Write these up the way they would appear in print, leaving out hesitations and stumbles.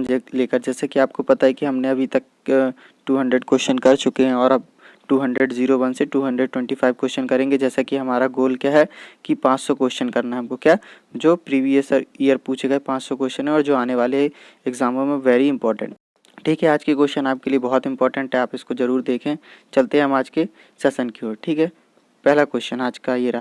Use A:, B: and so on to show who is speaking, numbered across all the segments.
A: लेकर, जैसे कि आपको पता है कि हमने अभी तक 200 क्वेश्चन कर चुके हैं और अब 201 से 225 क्वेश्चन करेंगे। जैसा कि हमारा गोल क्या है कि 500 क्वेश्चन करना है हमको, क्या जो प्रीवियस ईयर पूछे गए 500 क्वेश्चन है और जो आने वाले एग्जामों में वेरी इंपॉर्टेंट। ठीक है, आज के क्वेश्चन आपके लिए बहुत इंपॉर्टेंट है, आप इसको ज़रूर देखें। चलते हैं हम आज के सेशन की ओर। ठीक है, पहला क्वेश्चन आज का ये रहा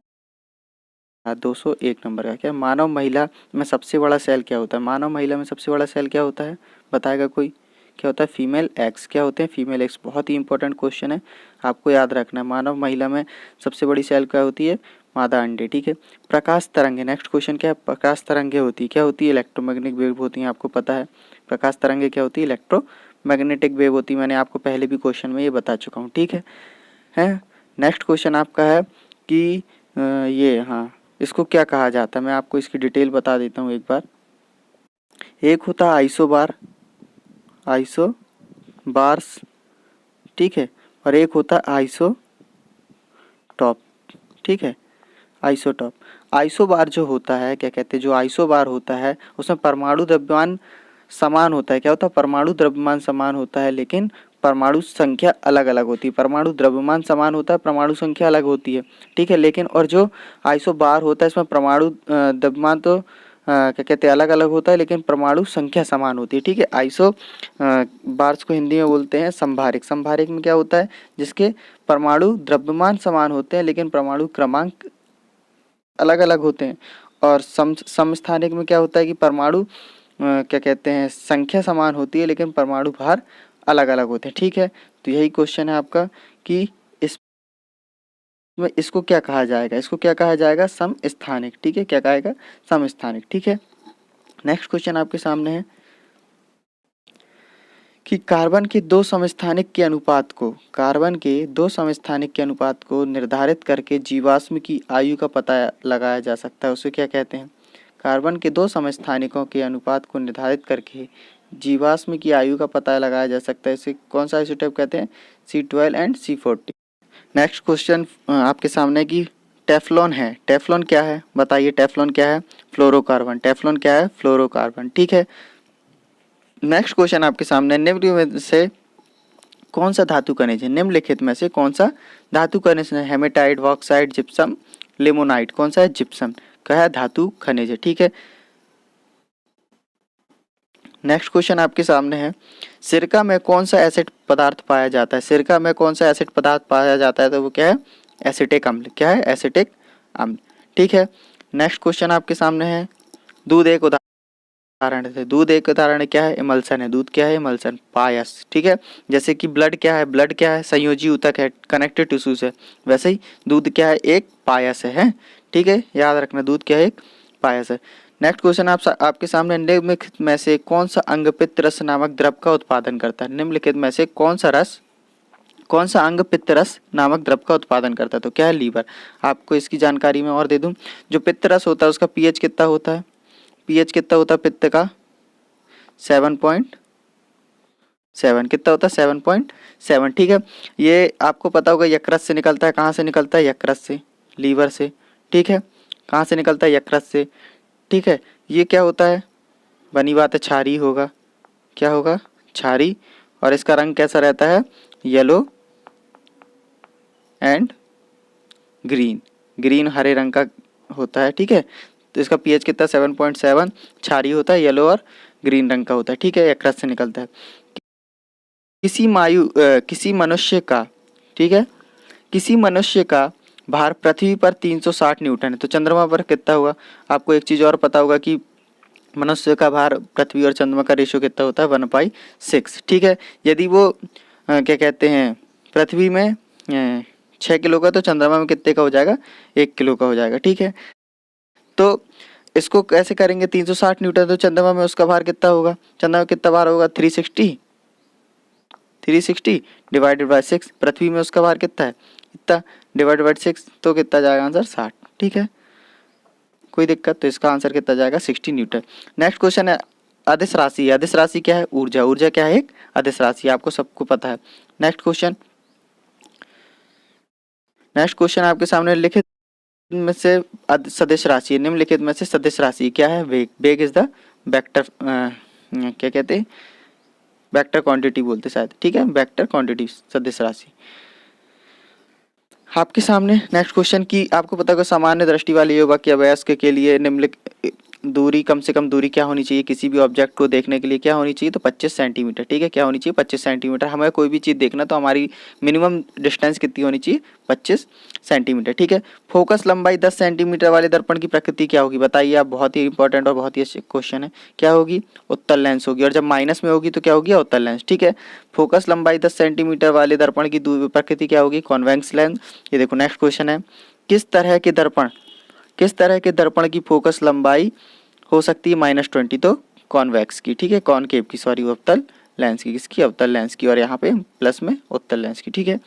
A: 201 नंबर का। क्या मानव महिला में सबसे बड़ा सेल क्या होता है? मानव महिला में सबसे बड़ा सेल क्या होता है, बताएगा कोई? क्या होता है? Female x. क्या होते हैं? Female x. बहुत ही इंपॉर्टेंट क्वेश्चन है, आपको याद रखना है। मानव महिला में सबसे बड़ी सेल क्या होती है? मादा अंडे। ठीक है, प्रकाश तरंगे। नेक्स्ट क्वेश्चन क्या है? प्रकाश तरंगे होती है, क्या होती है? इलेक्ट्रोमैग्नेटिक वेव होती है, आपको पता है। प्रकाश तरंगे क्या होती है? इलेक्ट्रोमैग्नेटिक वेव होती है, मैंने आपको पहले भी क्वेश्चन में ये बता चुका हूँ। ठीक है। नेक्स्ट क्वेश्चन आपका है कि इसको क्या कहा जाता है? मैं आपको इसकी डिटेल बता देता हूँ एक बार। एक होता है आइसोबार्स, ठीक है, और एक होता है आइसोटॉप। ठीक है, आइसोटॉप। आइसोबार जो होता है, क्या कहते हैं, जो आइसोबार होता है उसमें परमाणु द्रव्यमान समान होता है। क्या होता है? परमाणु द्रव्यमान समान होता है, लेकिन परमाणु संख्या अलग अलग होती है। परमाणु द्रव्यमान समान होता है, परमाणु संख्या अलग होती है। ठीक है, लेकिन और जो आइसोबार होता है इसमें परमाणु द्रव्यमान तो क्या कहते हैं अलग अलग होता है, लेकिन परमाणु संख्या समान होती है। ठीक है, बार्स को हिंदी में बोलते हैं समभारिक। समभारिक में क्या होता है? जिसके परमाणु द्रव्यमान समान होते हैं लेकिन परमाणु क्रमांक अलग अलग होते हैं। और समस्थानिक में क्या होता है कि परमाणु क्या कहते हैं संख्या समान होती है लेकिन परमाणु भार अलग अलग होते हैं। ठीक है, तो यही क्वेश्चन है आपका कि इसको क्या कहा जाएगा? इसको क्या कहा जाएगा? समस्थानिक। ठीक है, क्या कहेगा? समस्थानिक। ठीक है, नेक्स्ट क्वेश्चन आपके सामने है कि कार्बन के दो समस्थानिक के अनुपात को निर्धारित करके जीवाश्म की आयु का पता लगाया जा सकता है, उसे क्या कहते हैं? कार्बन के दो समस्थानिकों के अनुपात को निर्धारित करके जीवाश्म की आयु का पता लगाया जा सकता है, इसे कौन सा आइसोटोप कहते हैं? C12 and C40। Next question आपके सामने की टेफ्लॉन है। टेफ्लॉन क्या है, बताइए? टेफ्लॉन क्या है? फ्लोरोकार्बन। टेफ्लॉन क्या है? फ्लोरोकार्बन। ठीक है, नेक्स्ट क्वेश्चन आपके सामने, निम्नलिखित में से कौन सा धातु खनिज है? निम्नलिखित में से कौन सा धातु खनिज है? Hematite, bauxite, gypsum, limonite. कौन सा है? जिप्सम का है धातु खनिज है। ठीक है, नेक्स्ट क्वेश्चन आपके सामने है, सिरका में कौन सा एसिड पदार्थ पाया जाता है? सिरका में कौन सा एसिड पदार्थ पाया जाता है? तो वो क्या है? एसिटिक अम्ल। क्या है? एसिटिक अम्ल। ठीक है, नेक्स्ट क्वेश्चन आपके सामने है, दूध एक उदाहरण है। दूध एक उदाहरण क्या है? इमल्सन है। दूध क्या है? इमल्सन, पायस। ठीक है, जैसे कि ब्लड क्या है? ब्लड क्या है? संयोजी ऊतक है, कनेक्टिव टिश्यूज है, वैसे ही दूध क्या है? एक पायस है। ठीक है, याद रखना, दूध क्या है? एक पायस है। नेक्स्ट क्वेश्चन आपके सामने, निम्नलिखित में से कौन सा अंग पित्त रस नामक द्रव का उत्पादन करता है? निम्नलिखित में से कौन सा अंग पित्त रस नामक द्रव का उत्पादन करता है? तो क्या है? लीवर। आपको इसकी जानकारी मैं और दे दूं, जो पित्त रस होता है उसका पीएच कितना होता है? पीएच कितना होता है पित्त का? 7.7। कितना होता है? 7.7। ठीक है, ये आपको पता होगा यकृत से निकलता है। कहाँ से निकलता है? यकृत से, लीवर से। ठीक है, कहाँ से निकलता है? यकृत से। ठीक है, ये क्या होता है? बनी बात है, क्षारीय होगा। क्या होगा? क्षारीय। और इसका रंग कैसा रहता है? येलो एंड ग्रीन हरे रंग का होता है। ठीक है, तो इसका पीएच कितना? 7.7। क्षारीय होता है, येलो और ग्रीन रंग का होता है। ठीक है, यकृत से निकलता है। किसी मनुष्य का, ठीक है, किसी मनुष्य का भार पृथ्वी पर 360 न्यूटन है, तो चंद्रमा पर कितना होगा? आपको एक चीज और पता होगा कि मनुष्य का भार पृथ्वी और चंद्रमा का रेशियो कितना होता है? 1/6। ठीक है, यदि वो क्या कहते हैं पृथ्वी में 6 किलो का, तो चंद्रमा में कितने का हो जाएगा? 1 किलो का हो जाएगा। ठीक है, तो इसको कैसे करेंगे? 360 न्यूटन, तो चंद्रमा में उसका भार कितना होगा? चंद्रमा में कितना भार होगा? 360 डिवाइडेड बाय 6। पृथ्वी में उसका भार कितना है? इतना डिवाइडेड बाय 6, तो कितना जाएगा आंसर? 60। ठीक है, कोई दिक्कत? तो इसका आंसर कितना जाएगा? 60 न्यूटन। नेक्स्ट क्वेश्चन है, अदिश राशि। अदिश राशि क्या है? ऊर्जा। ऊर्जा क्या है? एक अदिश राशि, आपको सबको पता है। नेक्स्ट क्वेश्चन आपके सामने, लिखित में से सदिश राशि, निम्नलिखित में से सदिश राशि क्या है? वेग। वेग इज द वेक्टर क्या कहते हैं, वेक्टर क्वांटिटी बोलते शायद, ठीक है, वेक्टर क्वांटिटी सदिश राशि। आपके सामने नेक्स्ट क्वेश्चन की आपको पता होगा सामान्य दृष्टि वाले युवक या वयस्क के लिए निम्नलिखित दूरी, कम से कम दूरी क्या होनी चाहिए किसी भी ऑब्जेक्ट को देखने के लिए, क्या होनी चाहिए, तो 25 सेंटीमीटर, ठीक है, क्या होनी चाहिए, 25 सेंटीमीटर। हमें कोई भी चीज़ देखना तो हमारी मिनिमम डिस्टेंस कितनी होनी चाहिए, 25 सेंटीमीटर, ठीक है। फोकस लंबाई 10 सेंटीमीटर वाले दर्पण की प्रकृति क्या होगी, बताइए आप, बहुत ही इंपॉर्टेंट और बहुत ही अच्छे क्वेश्चन है, क्या होगी, उत्तल लेंस होगी, और जब माइनस में होगी तो क्या होगी, उत्तल लेंस, ठीक है। फोकस लंबाई 10 सेंटीमीटर वाले दर्पण की प्रकृति क्या होगी, कॉन्वेक्स लेंस। ये देखो नेक्स्ट क्वेश्चन है, किस तरह के दर्पण की फोकस लंबाई हो सकती है -20, तो कॉन्वेक्स की, ठीक है, कॉनकेव की, सॉरी, अवतल लेंस की, किसकी, अवतल लेंस की, और यहाँ पे प्लस में उत्तल लेंस की, ठीक है।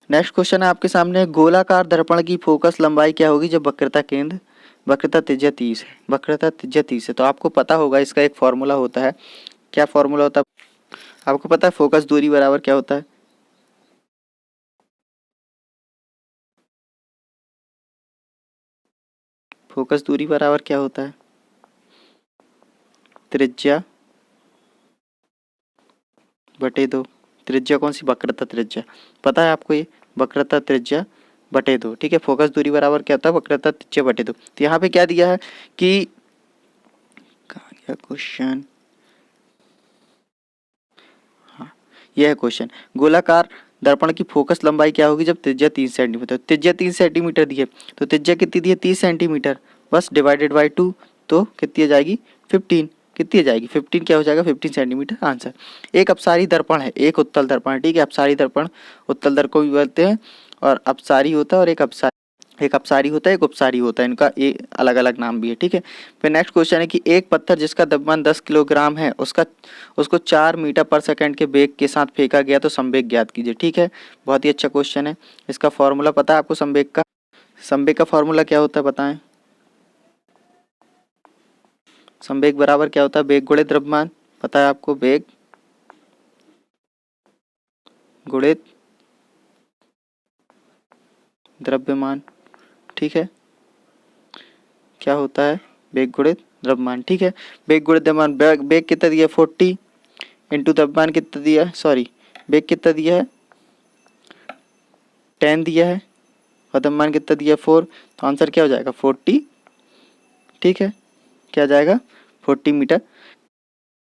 A: नेक्स्ट क्वेश्चन है आपके सामने, गोलाकार दर्पण की फोकस लंबाई क्या होगी जब वक्रता त्रिज्या 30 है, वक्रता त्रिज्या 30 है, तो आपको पता होगा इसका एक फॉर्मूला होता है, क्या फॉर्मूला होता है आपको पता है, फोकस दूरी बराबर क्या होता है, फोकस दूरी बराबर क्या होता है, त्रिज्या बटे 2, त्रिज्या कौन सी, वक्रता त्रिज्या, पता है आपको ये, वक्रता त्रिज्या बटे 2, ठीक है। फोकस दूरी बराबर क्या होता है, वक्रता त्रिज्या बटे 2। तो यहाँ पे क्या दिया है कि, कहाँ गया क्वेश्चन, हाँ यह है क्वेश्चन, गोलाकार दर्पण की फोकस लंबाई क्या होगी जब त्रिज्या 3 सेंटीमीटर, त्रिज्या 3 सेंटीमीटर दी है, तो त्रिज्या कितनी दी है, 30 सेंटीमीटर, बस डिवाइडेड बाई 2, तो कितनी आ जाएगी, 15, कितनी आ जाएगी, 15, क्या हो जाएगा, 15 सेंटीमीटर आंसर। एक अपसारी दर्पण है, एक उत्तल दर्पण है, ठीक है, अपसारी दर्पण उत्तल दर्पण को भी बोलते हैं, और अपसारी होता है, और एक अपसारी होता है, एक उपसारी होता है, इनका एक अलग अलग नाम भी है, ठीक है। फिर नेक्स्ट क्वेश्चन है कि एक पत्थर जिसका द्रव्यमान 10 किलोग्राम है उसको 4 मीटर पर सेकंड के वेग के साथ फेंका गया, तो संवेग ज्ञात कीजिए, ठीक है। बहुत ही अच्छा क्वेश्चन है, इसका फॉर्मूला पता है आपको, संवेग का फॉर्मूला क्या होता है बताएं, संवेग बराबर क्या होता है, वेग गुणित द्रव्यमान, पता है आपको, वेग गुणित द्रव्यमान, ठीक है, क्या होता है, वेग गुणित द्रव्यमान, ठीक है। वेग गुणित द्रव्यमान, वेग कितना दिया है, 40 इंटू द्रव्यमान कितना दिया है, सॉरी, वेग कितना दिया है, 10 दिया है, और द्रव्यमान कितना दिया है, 4, तो आंसर क्या हो जाएगा, 40, ठीक है, क्या जाएगा, 40 मीटर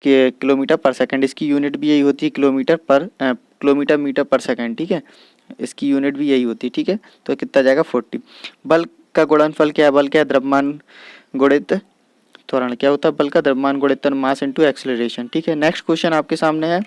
A: के किलोमीटर पर सेकंड, इसकी यूनिट भी यही होती है, किलोमीटर मीटर पर सेकंड, ठीक है, इसकी यूनिट भी यही होती है, ठीक है। तो कितना जाएगा, 40। बल का गुणनफल क्या है, बल क्या है, द्रव्यमान गुणित त्वरण, क्या होता है, बल का द्रव्यमान गुणित मास इनटू एक्सेलरेशन, ठीक है। नेक्स्ट क्वेश्चन आपके सामने है,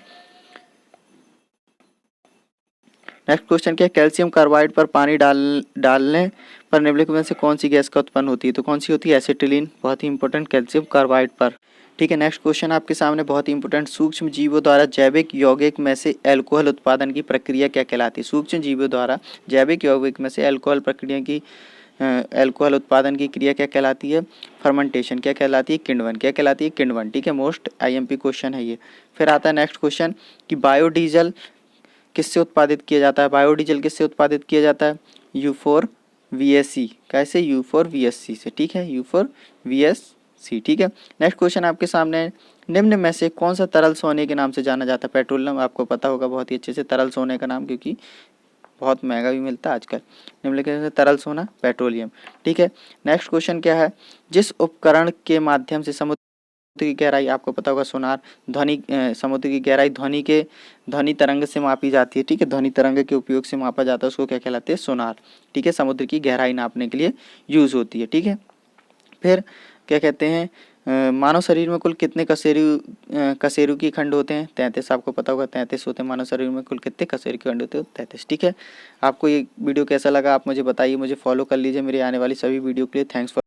A: नेक्स्ट क्वेश्चन क्या है, कैल्शियम कार्बाइड पर पानी डालने पर निम्नलिखित में से कौन सी गैस का उत्पन्न होती है, तो कौन सी होती है, एसिटिलीन, बहुत ही इंपॉर्टेंट, कैल्शियम कार्बाइड पर, ठीक है। नेक्स्ट क्वेश्चन आपके सामने बहुत ही इंपॉर्टेंट, सूक्ष्म जीवों द्वारा जैविक यौगिक में से अल्कोहल उत्पादन की प्रक्रिया क्या कहलाती है, सूक्ष्म जीवों द्वारा जैविक यौगिक में से अल्कोहल उत्पादन की क्रिया क्या कहलाती है, फर्मेंटेशन, क्या कहलाती है, किण्वन, क्या कहलाती है, किण्वन, ठीक है। मोस्ट आईएमपी क्वेश्चन है ये। फिर आता है नेक्स्ट क्वेश्चन कि बायोडीजल किससे उत्पादित किया जाता है, बायोडीजल किससे उत्पादित किया जाता है, U4VSC, कैसे, U4VSC से, ठीक है, U4VSC, ठीक है। नेक्स्ट क्वेश्चन आपके सामने है, निम्न में से कौन सा तरल सोने के नाम से जाना जाता है, पेट्रोलियम, आपको पता होगा बहुत ही अच्छे से, तरल सोने का नाम, क्योंकि बहुत महंगा भी मिलता है आजकल, निम्नलिखित में तरल सोना, पेट्रोलियम, ठीक है। नेक्स्ट क्वेश्चन क्या है, जिस उपकरण के माध्यम से समुद्र की गहराई, आपको पता होगा सोनार, समुद्र की गहराई ध्वनि तरंग से मापी जाती है, ठीक है, ध्वनि तरंग के उपयोग से मापा जाता है, उसको क्या कहलाते हैं, सोनार, ठीक है, समुद्र की गहराई नापने के लिए यूज होती है, ठीक है। फिर क्या कहते हैं, मानव शरीर में कुल कितने कशेरु की खंड होते हैं, 33, आपको पता होगा 33 होते हैं, मानव शरीर में कुल कितने कशेरु के खंड होते हैं, 33, ठीक है। आपको ये वीडियो कैसा लगा आप मुझे बताइए, मुझे फॉलो कर लीजिए मेरी आने वाली सभी वीडियो के लिए, थैंक्स फॉर